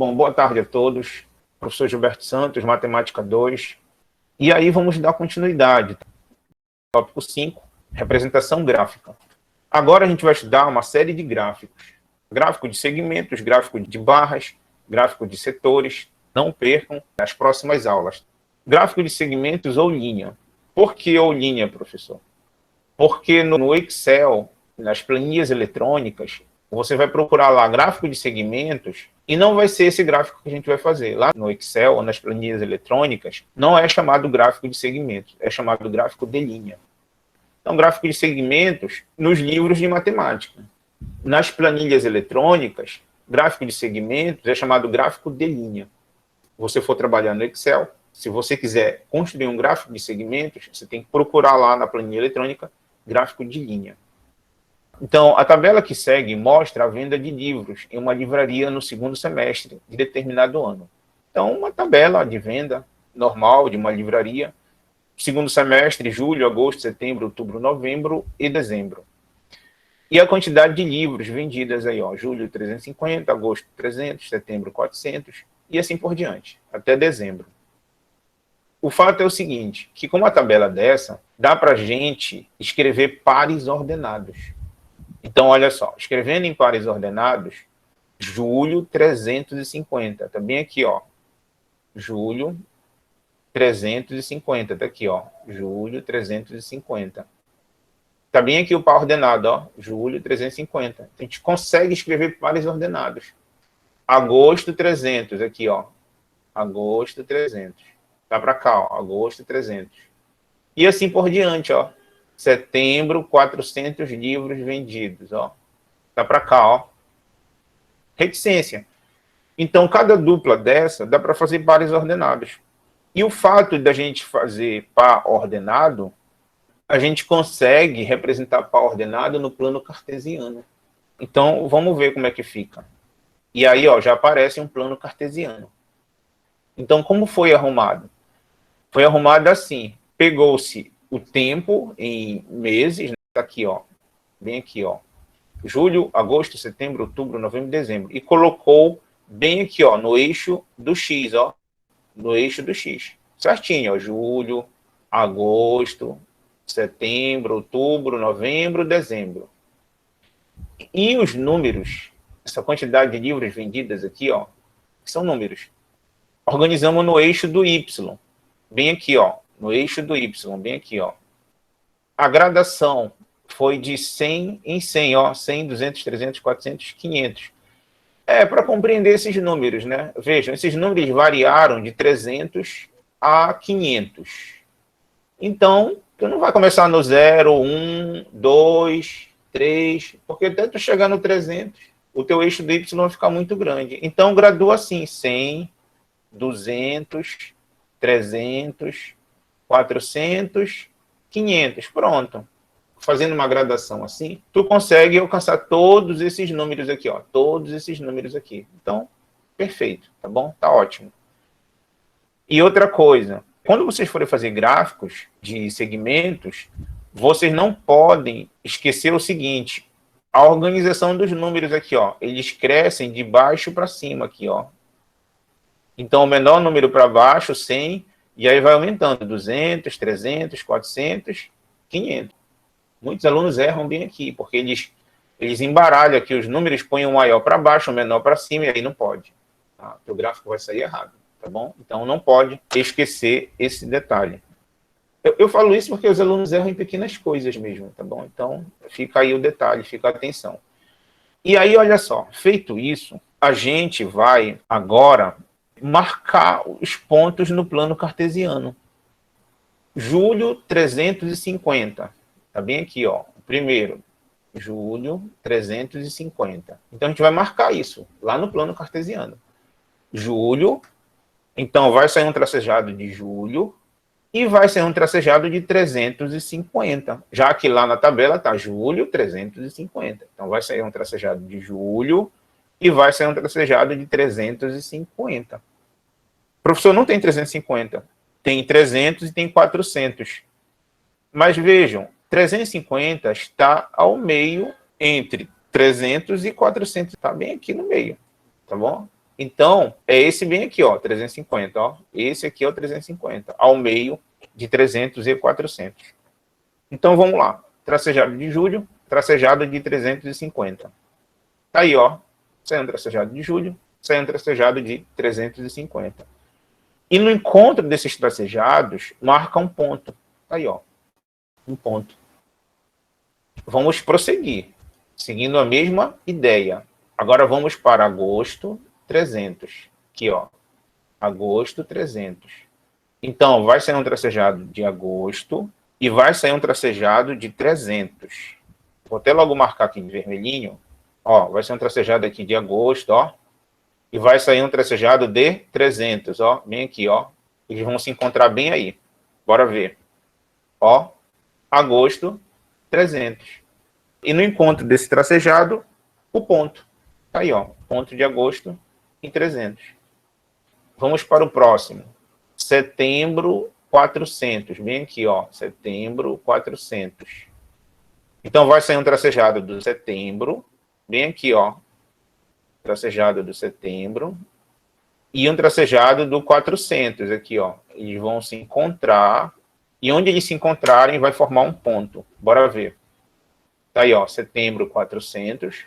Bom, boa tarde a todos. Professor Gilberto Santos, Matemática 2. E aí vamos dar continuidade. Tópico 5, representação gráfica. Agora a gente vai estudar uma série de gráficos. Gráfico de segmentos, gráfico de barras, gráfico de setores. Não percam as próximas aulas. Gráfico de segmentos ou linha. Por que ou linha, professor? Porque no Excel, nas planilhas eletrônicas, você vai procurar lá gráfico de segmentos e não vai ser esse gráfico que a gente vai fazer. Lá no Excel ou nas planilhas eletrônicas, não é chamado gráfico de segmentos, é chamado gráfico de linha. Então, gráfico de segmentos nos livros de matemática. Nas planilhas eletrônicas, gráfico de segmentos é chamado gráfico de linha. Se você for trabalhar no Excel, se você quiser construir um gráfico de segmentos, você tem que procurar lá na planilha eletrônica gráfico de linha. Então, a tabela que segue mostra a venda de livros em uma livraria no segundo semestre de determinado ano. Então, uma tabela de venda normal de uma livraria, segundo semestre, julho, agosto, setembro, outubro, novembro e dezembro. E a quantidade de livros vendidas aí, ó, julho 350, agosto 300, setembro 400 e assim por diante, até dezembro. O fato é o seguinte, que com uma tabela dessa, dá para a gente escrever pares ordenados. Então, olha só, escrevendo em pares ordenados, julho 350, tá bem aqui, ó, julho 350, tá aqui, ó, julho 350. Tá bem aqui o par ordenado, ó, julho 350. A gente consegue escrever pares ordenados. Agosto 300, aqui, ó, agosto 300. Tá para cá, ó, agosto 300. E assim por diante, ó. Setembro, 400 livros vendidos, ó. Tá para cá, ó. Reticência. Então, cada dupla dessa dá para fazer pares ordenados. E o fato da gente fazer par ordenado, a gente consegue representar par ordenado no plano cartesiano. Então, vamos ver como é que fica. E aí, ó, já aparece um plano cartesiano. Então, como foi arrumado? Foi arrumado assim, pegou-se o tempo em meses, né? Tá aqui, ó, bem aqui, ó, julho, agosto, setembro, outubro, novembro, dezembro, e colocou bem aqui, ó, no eixo do X, ó, no eixo do X, certinho, ó, julho, agosto, setembro, outubro, novembro, dezembro. E os números, essa quantidade de livros vendidas aqui, ó, são números. Organizamos no eixo do Y, bem aqui, ó, no eixo do Y, bem aqui, ó. A gradação foi de 100 em 100, ó, 100, 200, 300, 400, 500. É, para compreender esses números, né? Vejam, esses números variaram de 300 a 500. Então, tu não vai começar no 0, 1, 2, 3, porque até tu chegar no 300, o teu eixo do Y vai ficar muito grande. Então, gradua assim, 100, 200, 300, 400, 500, pronto. Fazendo uma gradação assim, tu consegue alcançar todos esses números aqui, ó, todos esses números aqui. Então, perfeito, tá bom? Tá ótimo. E outra coisa, quando vocês forem fazer gráficos de segmentos, vocês não podem esquecer o seguinte, a organização dos números aqui, ó, eles crescem de baixo para cima aqui, ó. Então, o menor número para baixo, 100, e aí vai aumentando, 200, 300, 400, 500. Muitos alunos erram bem aqui, porque eles embaralham aqui os números, põem o maior para baixo, o menor para cima, e aí não pode. Tá? O gráfico vai sair errado, tá bom? Então, não pode esquecer esse detalhe. Eu falo isso porque os alunos erram em pequenas coisas mesmo, tá bom? Então, fica aí o detalhe, fica a atenção. E aí, olha só, feito isso, a gente vai agora marcar os pontos no plano cartesiano. Julho 350. Tá bem aqui, ó. Primeiro, julho 350. Então, a gente vai marcar isso lá no plano cartesiano. Julho, então vai sair um tracejado de julho e vai sair um tracejado de 350. Já que lá na tabela tá julho 350. Então, vai sair um tracejado de julho e vai sair um tracejado de 350. Professor, não tem 350. Tem 300 e tem 400. Mas vejam, 350 está ao meio entre 300 e 400. Está bem aqui no meio, tá bom? Então, é esse bem aqui, ó, 350, ó. Esse aqui é o 350, ao meio de 300 e 400. Então, vamos lá. Tracejado de julho, tracejado de 350. Tá aí, ó. Saiu um tracejado de julho, saiu um tracejado de 350. E no encontro desses tracejados, marca um ponto. Tá aí, ó. Um ponto. Vamos prosseguir, seguindo a mesma ideia. Agora vamos para agosto 300. Aqui, ó. Agosto 300. Então, vai sair um tracejado de agosto e vai sair um tracejado de 300. Vou até logo marcar aqui de vermelhinho. Ó, vai ser um tracejado aqui de agosto, ó. E vai sair um tracejado de 300, ó. Bem aqui, ó. Eles vão se encontrar bem aí. Bora ver. Ó, agosto 300. E no encontro desse tracejado, o ponto. Tá aí, ó. Ponto de agosto em 300. Vamos para o próximo. Setembro 400. Bem aqui, ó. Setembro 400. Então, vai sair um tracejado do setembro. Bem aqui, ó. Tracejado do setembro. E um tracejado do 400 aqui, ó. Eles vão se encontrar. E onde eles se encontrarem, vai formar um ponto. Bora ver. Tá aí, ó. Setembro 400.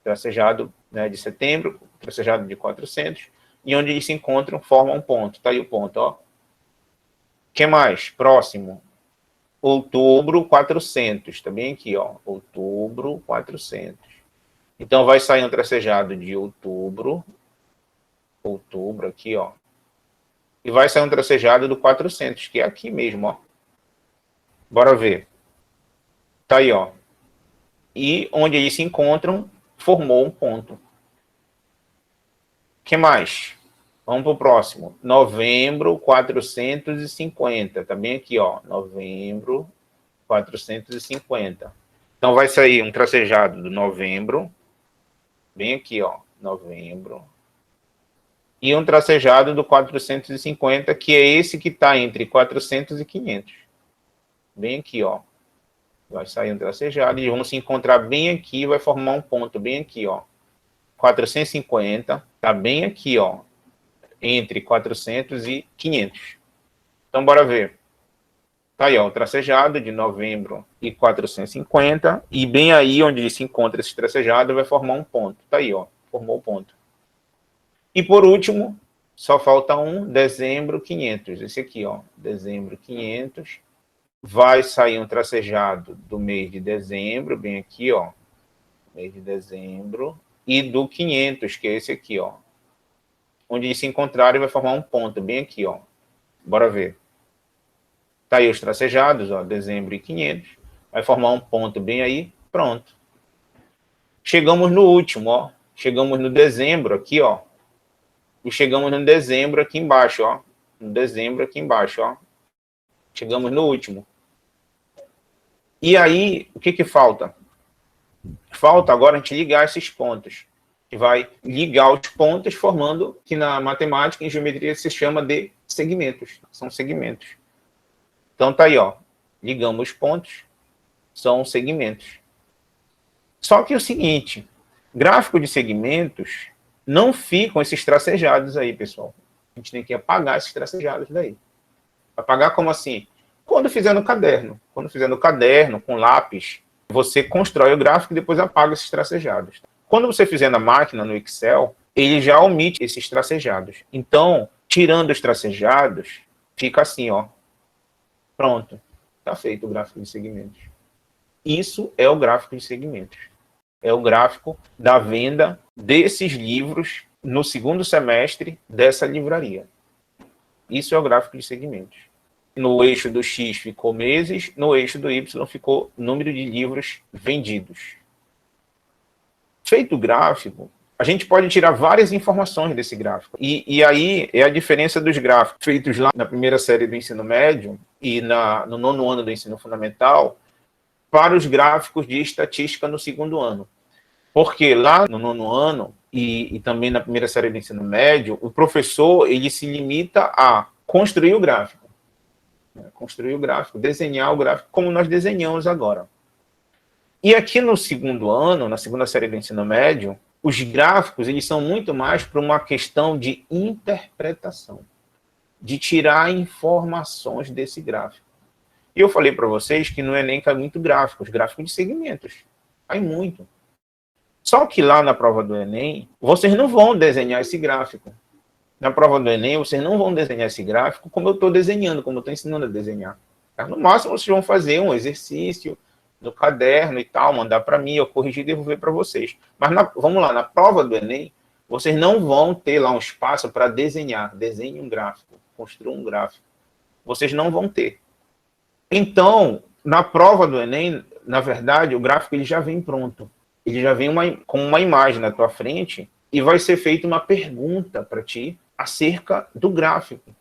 Tracejado, né, de setembro. Tracejado de 400. E onde eles se encontram, formam um ponto. Tá aí o ponto, ó. O que mais? Próximo. Outubro 400. Também aqui, ó. Outubro 400. Então, vai sair um tracejado de outubro. Outubro aqui, ó. E vai sair um tracejado do 400, que é aqui mesmo, ó. Bora ver. Tá aí, ó. E onde eles se encontram, formou um ponto. O que mais? Vamos para o próximo. Novembro 450. Também aqui, ó. Novembro 450. Então, vai sair um tracejado do novembro. Bem aqui, ó. Novembro. E um tracejado do 450, que é esse que está entre 400 e 500. Bem aqui, ó. Vai sair um tracejado. E vão se encontrar bem aqui. Vai formar um ponto bem aqui, ó. 450. Tá bem aqui, ó. Entre 400 e 500. Então, bora ver. Tá aí, ó, o tracejado de novembro e 450. E bem aí, onde se encontra esse tracejado, vai formar um ponto. Tá aí, ó. Formou o ponto. E por último, só falta um, dezembro 500. Esse aqui, ó. Dezembro 500. Vai sair um tracejado do mês de dezembro, bem aqui, ó. Mês de dezembro. E do 500, que é esse aqui, ó. Onde eles se encontrarem, vai formar um ponto, bem aqui, ó. Bora ver. Tá aí os tracejados, ó, dezembro e 500. Vai formar um ponto bem aí, pronto. Chegamos no último, ó. Chegamos no dezembro aqui, ó. E chegamos no dezembro aqui embaixo, ó. No dezembro aqui embaixo, ó. Chegamos no último. E aí, o que que falta? Falta agora a gente ligar esses pontos. Que vai ligar os pontos formando, que na matemática, em geometria, se chama de segmentos. São segmentos. Então, tá aí, ó. Ligamos os pontos. São segmentos. Só que é o seguinte, gráfico de segmentos não ficam esses tracejados aí, pessoal. A gente tem que apagar esses tracejados daí. Apagar como assim? Quando fizer no caderno. Quando fizer no caderno, com lápis, você constrói o gráfico e depois apaga esses tracejados. Quando você fizer na máquina, no Excel, ele já omite esses tracejados. Então, tirando os tracejados, fica assim, ó. Pronto. Está feito o gráfico de segmentos. Isso é o gráfico de segmentos. É o gráfico da venda desses livros no segundo semestre dessa livraria. Isso é o gráfico de segmentos. No eixo do X ficou meses, no eixo do Y ficou número de livros vendidos. Feito o gráfico, a gente pode tirar várias informações desse gráfico. E aí é a diferença dos gráficos feitos lá na primeira série do ensino médio e no nono ano do ensino fundamental para os gráficos de estatística no segundo ano. Porque lá no nono ano e também na primeira série do ensino médio, o professor ele se limita a construir o gráfico. Construir o gráfico, desenhar o gráfico como nós desenhamos agora. E aqui no segundo ano, na segunda série do ensino médio, Os gráficos, eles são muito mais para uma questão de interpretação, de tirar informações desse gráfico. E eu falei para vocês que no Enem cai muito gráficos de segmentos. Cai muito. Só que lá na prova do Enem, vocês não vão desenhar esse gráfico. Na prova do Enem, vocês não vão desenhar esse gráfico como eu estou desenhando, como eu estou ensinando a desenhar. Tá? No máximo, vocês vão fazer um exercício no caderno e tal, mandar para mim, eu corrigir e devolver para vocês. Mas vamos lá, na prova do Enem, vocês não vão ter lá um espaço para desenhar. Desenhe um gráfico, construa um gráfico. Vocês não vão ter. Então, na prova do Enem, na verdade, o gráfico ele já vem pronto. Ele já vem com uma imagem na tua frente e vai ser feita uma pergunta para ti acerca do gráfico.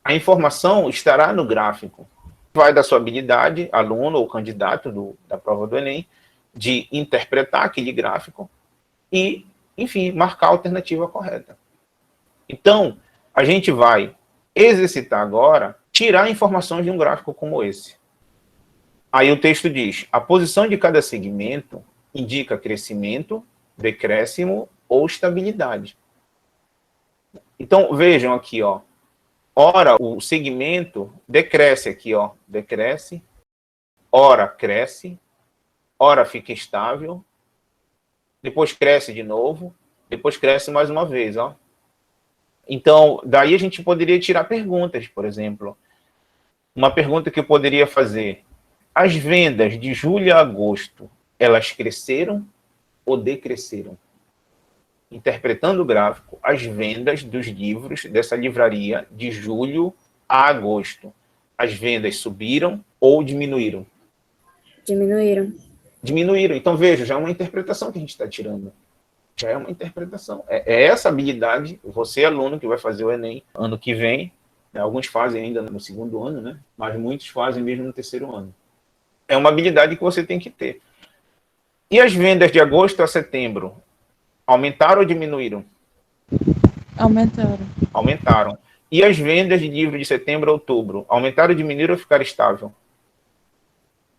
A informação estará no gráfico. Vai da sua habilidade, aluno ou candidato da prova do Enem, de interpretar aquele gráfico e, enfim, marcar a alternativa correta. Então, a gente vai exercitar agora, tirar informações de um gráfico como esse. Aí o texto diz, a posição de cada segmento indica crescimento, decréscimo ou estabilidade. Então, vejam aqui, ó. Ora, o segmento decresce aqui, ó. Decresce. Ora, cresce. Ora, fica estável. Depois cresce de novo. Depois cresce mais uma vez, ó. Então, daí a gente poderia tirar perguntas, por exemplo. Uma pergunta que eu poderia fazer. As vendas de julho a agosto, elas cresceram ou decresceram? Interpretando o gráfico, as vendas dos livros dessa livraria de julho a agosto, as vendas subiram ou diminuíram? Diminuíram. Diminuíram. Então, veja, já é uma interpretação que a gente está tirando. Já é uma interpretação. É essa habilidade, você, aluno, que vai fazer o Enem ano que vem, né, alguns fazem ainda no segundo ano, né, mas muitos fazem mesmo no terceiro ano. É uma habilidade que você tem que ter. E as vendas de agosto a setembro, aumentaram ou diminuíram? Aumentaram. Aumentaram. E as vendas de livro de setembro a outubro, aumentaram, diminuíram ou ficaram estável?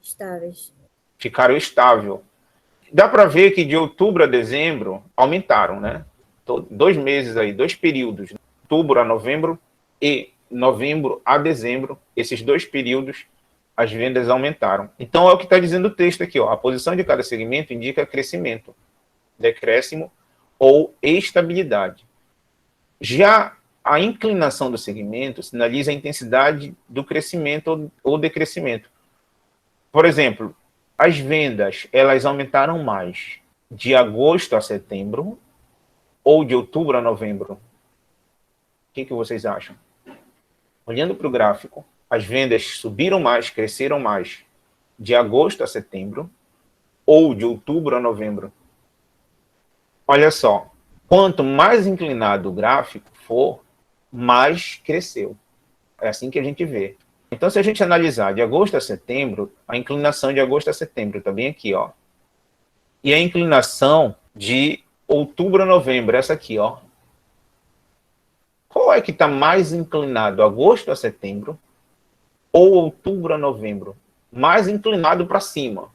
Estáveis. Ficaram estável. Dá para ver que de outubro a dezembro aumentaram, né? 2 meses aí, 2 períodos, outubro a novembro e novembro a dezembro, esses 2 períodos, as vendas aumentaram. Então é o que está dizendo o texto aqui, ó. A posição de cada segmento indica crescimento, decréscimo ou estabilidade. Já a inclinação do segmento sinaliza a intensidade do crescimento ou decrescimento. Por exemplo, as vendas, elas aumentaram mais de agosto a setembro ou de outubro a novembro? O que vocês acham? Olhando para o gráfico, as vendas subiram mais, cresceram mais de agosto a setembro ou de outubro a novembro? Olha só, quanto mais inclinado o gráfico for, mais cresceu. É assim que a gente vê. Então, se a gente analisar de agosto a setembro, a inclinação de agosto a setembro está bem aqui, ó. E a inclinação de outubro a novembro, essa aqui, ó. Qual é que está mais inclinado, agosto a setembro ou outubro a novembro? Mais inclinado para cima.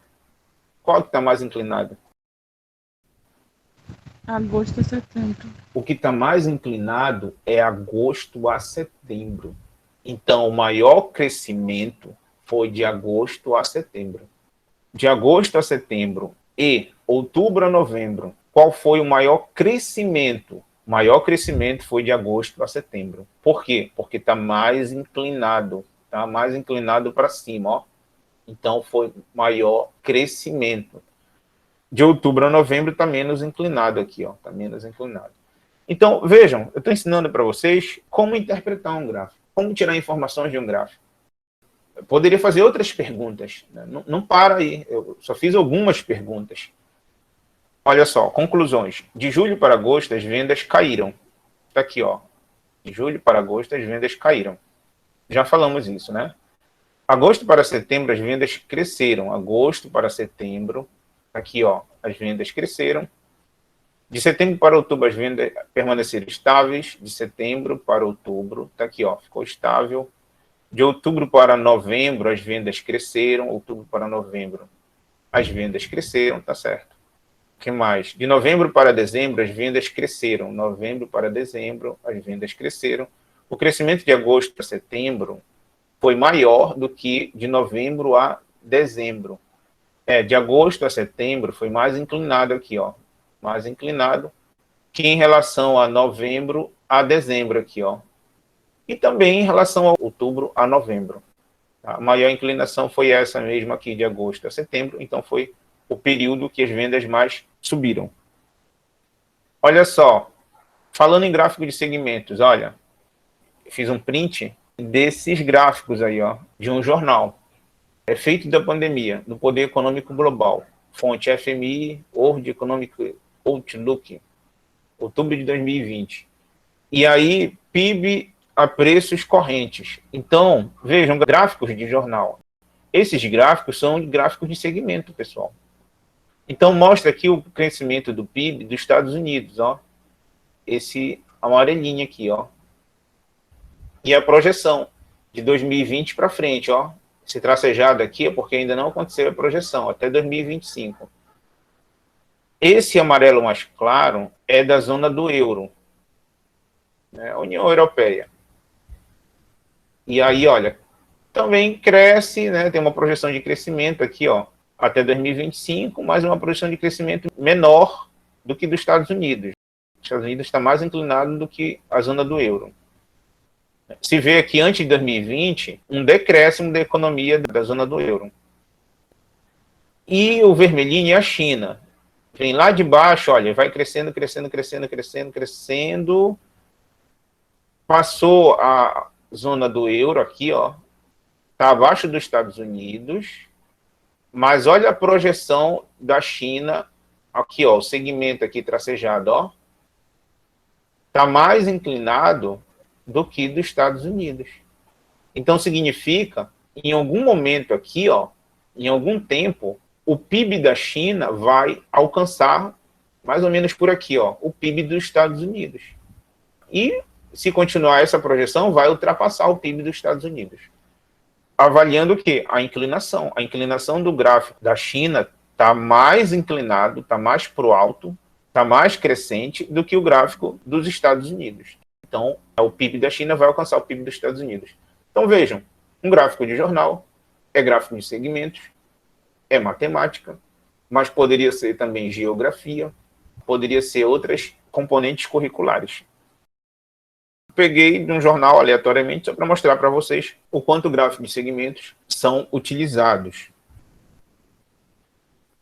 Qual que está mais inclinado? Agosto a setembro. O que está mais inclinado é agosto a setembro. Então, o maior crescimento foi de agosto a setembro. De agosto a setembro e outubro a novembro, qual foi o maior crescimento? O maior crescimento foi de agosto a setembro. Por quê? Porque está mais inclinado. Está mais inclinado para cima, ó. Então, foi maior crescimento. De outubro a novembro está menos inclinado aqui, ó. Está menos inclinado. Então, vejam, eu estou ensinando para vocês como interpretar um gráfico. Como tirar informações de um gráfico. Eu poderia fazer outras perguntas. Né? Não para aí. Eu só fiz algumas perguntas. Olha só, conclusões. De julho para agosto, as vendas caíram. Está aqui, ó. De julho para agosto, as vendas caíram. Já falamos isso, né? Agosto para setembro, as vendas cresceram. Agosto para setembro, aqui, ó, as vendas cresceram. De setembro para outubro, as vendas permaneceram estáveis. De setembro para outubro, está aqui, ó, ficou estável. De outubro para novembro, as vendas cresceram. Outubro para novembro, as vendas cresceram, tá certo. que mais? De novembro para dezembro, as vendas cresceram. Novembro para dezembro, as vendas cresceram. O crescimento de agosto para setembro foi maior do que de novembro a dezembro. De agosto a setembro foi mais inclinado aqui, ó. Mais inclinado que em relação a novembro a dezembro aqui, ó. E também em relação a outubro a novembro. A maior inclinação foi essa mesma aqui, de agosto a setembro. Então foi o período que as vendas mais subiram. Olha só, falando em gráfico de segmentos, olha, fiz um print desses gráficos aí, ó, de um jornal. Efeito da pandemia no poder econômico global. Fonte FMI, World Economic Outlook, outubro de 2020. E aí, PIB a preços correntes. Então, vejam, gráficos de jornal. Esses gráficos são gráficos de segmento, pessoal. Então, mostra aqui o crescimento do PIB dos Estados Unidos, ó. Esse amarelinho aqui, ó. E a projeção de 2020 para frente, ó. Esse tracejado aqui é porque ainda não aconteceu a projeção, até 2025. Esse amarelo mais claro é da zona do euro, né, a União Europeia. E aí, olha, também cresce, né, tem uma projeção de crescimento aqui, ó, até 2025, mas uma projeção de crescimento menor do que dos Estados Unidos. Os Estados Unidos está mais inclinado do que a zona do euro. Se vê aqui, antes de 2020, um decréscimo da economia da zona do euro. E o vermelhinho é a China. Vem lá de baixo, olha, vai crescendo, crescendo, crescendo, crescendo, crescendo. Passou a zona do euro aqui, ó. Está abaixo dos Estados Unidos. Mas olha a projeção da China. Aqui, ó, o segmento aqui tracejado, ó. Está mais inclinado do que dos Estados Unidos. Então, significa, em algum momento aqui, ó, em algum tempo, o PIB da China vai alcançar, mais ou menos por aqui, ó, o PIB dos Estados Unidos. E, se continuar essa projeção, vai ultrapassar o PIB dos Estados Unidos. Avaliando o quê? A inclinação. A inclinação do gráfico da China está mais inclinado, está mais para o alto, está mais crescente do que o gráfico dos Estados Unidos. Então, o PIB da China vai alcançar o PIB dos Estados Unidos. Então, vejam, um gráfico de jornal é gráfico de segmentos, é matemática, mas poderia ser também geografia, poderia ser outras componentes curriculares. Peguei de um jornal aleatoriamente só para mostrar para vocês o quanto gráficos de segmentos são utilizados.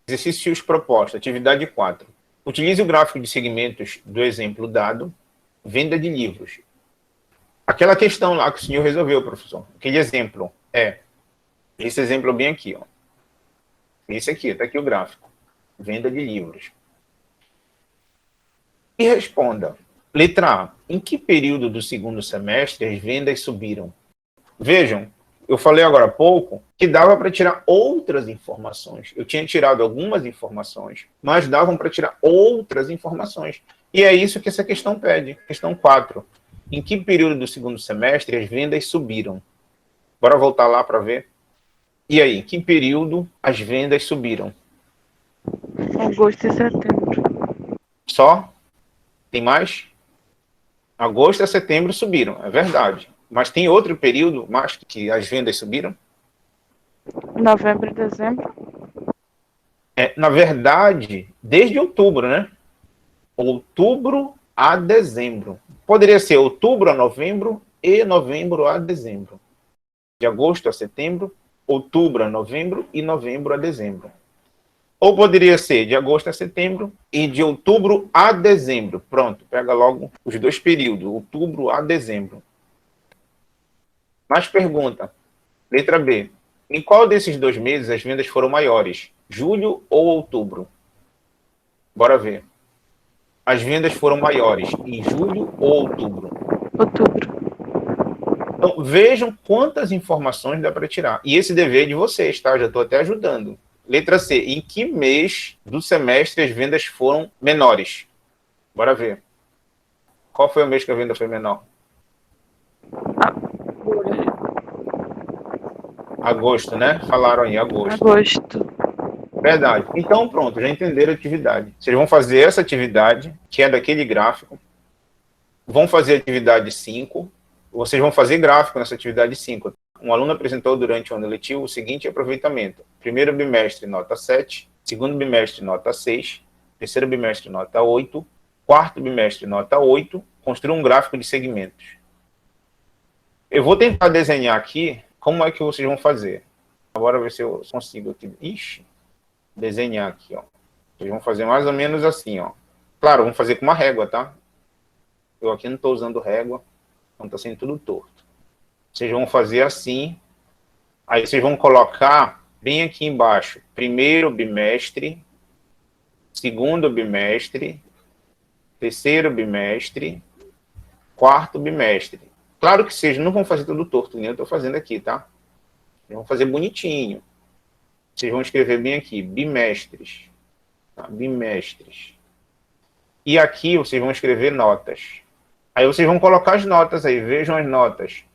Exercícios propostos, atividade 4. Utilize o gráfico de segmentos do exemplo dado, venda de livros. Aquela questão lá que o senhor resolveu, professor. Aquele exemplo esse exemplo bem aqui, ó. Esse aqui, está aqui o gráfico. Venda de livros. E responda. Letra A. Em que período do segundo semestre as vendas subiram? Vejam, eu falei agora há pouco que dava para tirar outras informações. Eu tinha tirado algumas informações, mas davam para tirar outras informações. E é isso que essa questão pede. Questão 4. Em que período do segundo semestre as vendas subiram? Bora voltar lá para ver. E aí, em que período as vendas subiram? Agosto e setembro. Só? Tem mais? Agosto a setembro subiram, é verdade. Mas tem outro período mais que as vendas subiram? Novembro e dezembro. Na verdade, desde outubro, né? Outubro a dezembro. Poderia ser outubro a novembro e novembro a dezembro. De agosto a setembro, outubro a novembro e novembro a dezembro. Ou poderia ser de agosto a setembro e de outubro a dezembro. Pronto, pega logo os dois períodos, outubro a dezembro. Mais pergunta. Letra B. Em qual desses 2 meses as vendas foram maiores? Julho ou outubro? Bora ver. As vendas foram maiores em julho ou outubro? Outubro. Então, vejam quantas informações dá para tirar. E esse dever é de vocês, tá? Já estou até ajudando. Letra C. Em que mês do semestre as vendas foram menores? Bora ver. Qual foi o mês que a venda foi menor? Agosto, né? Falaram aí, agosto. Agosto. Verdade. Então, pronto, já entenderam a atividade. Vocês vão fazer essa atividade, que é daquele gráfico, vão fazer a atividade 5, vocês vão fazer gráfico nessa atividade 5. Um aluno apresentou durante o ano letivo o seguinte aproveitamento: primeiro bimestre, nota 7, segundo bimestre, nota 6, terceiro bimestre, nota 8, quarto bimestre, nota 8, construa um gráfico de segmentos. Eu vou tentar desenhar aqui como é que vocês vão fazer. Agora ver se eu consigo aqui. Ixi, desenhar aqui, ó. Vocês vão fazer mais ou menos assim, ó. Claro, vamos fazer com uma régua, tá? Eu aqui não estou usando régua, então está sendo tudo torto. Vocês vão fazer assim, aí vocês vão colocar bem aqui embaixo, primeiro bimestre, segundo bimestre, terceiro bimestre, quarto bimestre. Claro que vocês não vão fazer tudo torto, nem eu estou fazendo aqui, tá? Vocês vão fazer bonitinho. Vocês vão escrever bem aqui, bimestres. Tá? Bimestres. E aqui vocês vão escrever notas. Aí vocês vão colocar as notas aí, vejam as notas.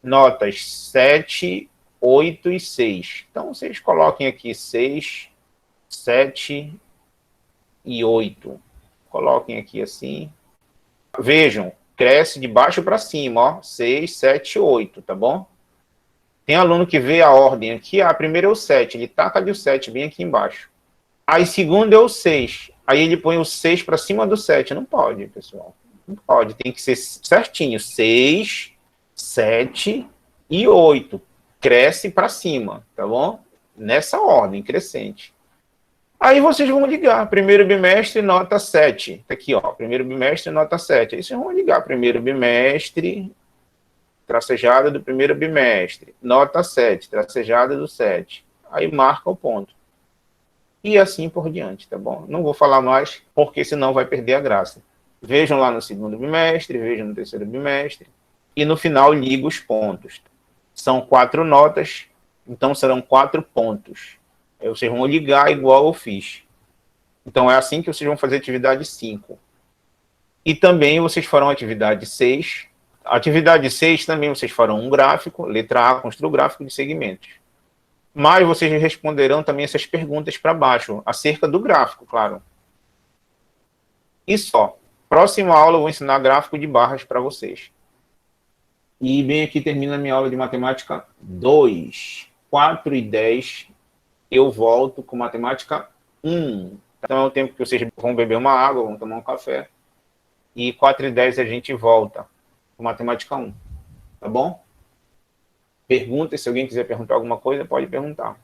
Notas 7, 8 e 6. Então, vocês coloquem aqui 6, 7 e 8. Coloquem aqui assim. Vejam, cresce de baixo para cima, ó. 6, 7, 8, tá bom? Tem aluno que vê a ordem aqui, a primeira é o 7, ele taca ali o 7 bem aqui embaixo. Aí, segundo é o 6. Aí ele põe o 6 para cima do 7. Não pode, pessoal. Não pode, tem que ser certinho. 6, 7 e 8. Cresce para cima, tá bom? Nessa ordem, crescente. Aí vocês vão ligar. Primeiro bimestre, nota 7. Tá aqui, ó. Primeiro bimestre, nota 7. Aí vocês vão ligar. Primeiro bimestre, tracejada do primeiro bimestre. Nota 7, tracejada do 7. Aí marca o ponto. E assim por diante, tá bom? Não vou falar mais, porque senão vai perder a graça. Vejam lá no segundo bimestre, vejam no terceiro bimestre. E no final liga os pontos. São 4 notas, então serão 4 pontos. Aí vocês vão ligar igual eu fiz. Então é assim que vocês vão fazer atividade 5. E também vocês farão atividade 6. Atividade 6 também vocês farão um gráfico, letra A, construa o gráfico de segmentos. Mas vocês responderão também essas perguntas para baixo, acerca do gráfico, claro. E só. Próxima aula eu vou ensinar gráfico de barras para vocês. E bem aqui termina a minha aula de matemática 2. 4 e 10 eu volto com matemática 1. Então é o tempo que vocês vão beber uma água, vão tomar um café. E 4 e 10 a gente volta com matemática 1. Tá bom? Pergunta, se alguém quiser perguntar alguma coisa, pode perguntar.